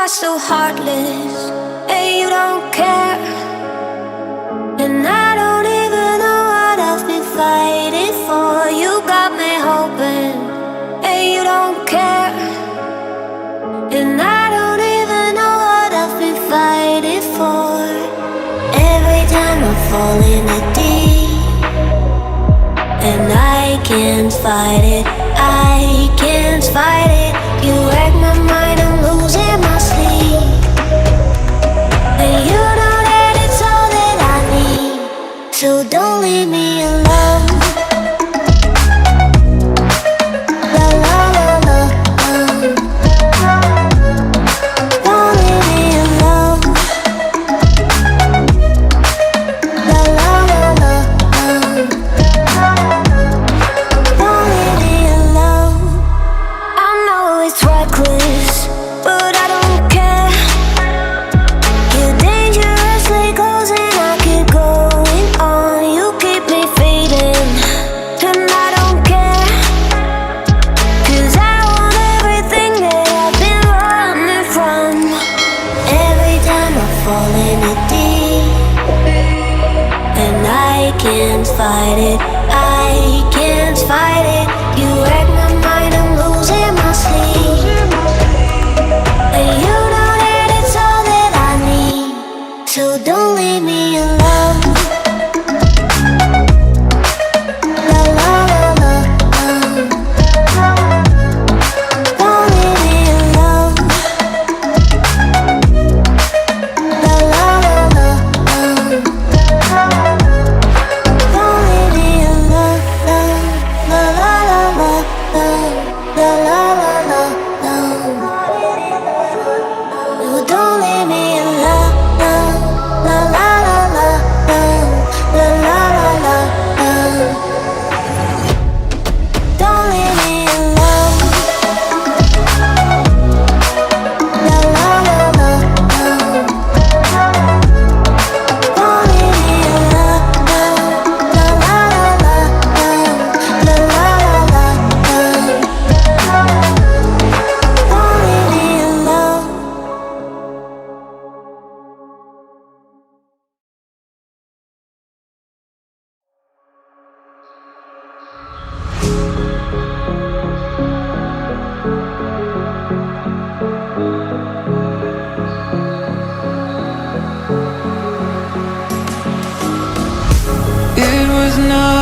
are so heartless, and you don't care. And I don't even know what I've been fighting for. You got me hoping, and you don't care. And I don't even know what I've been fighting for. Every time I fall in the deep, and I can't fight it, I can't fight it. You wreck my mind, I'm losing my sleep. And you know that it's all that I need, so don't leave me alone. La la la la, don't leave me alone. La la la la, don't leave me alone. I know it's reckless, but I don't care. You're dangerously close and I keep going on. You keep me fading, and I don't care. 'Cause I want everything that I've been running from. Every time I fall in the deep, and I can't fight it, I can't fight it. You wreck my mind, I'm losing my sleep. And you know that it's all that I need, so don't leave me alone. La la la la, don't leave me alone. La la la la, don't leave me alone. La la la la, la la la la, no, don't leave me alone. La la la la, la la la la, don't leave me alone. La la la la, don't leave me alone. La la la la, la la la la, don't leave me alone. It was not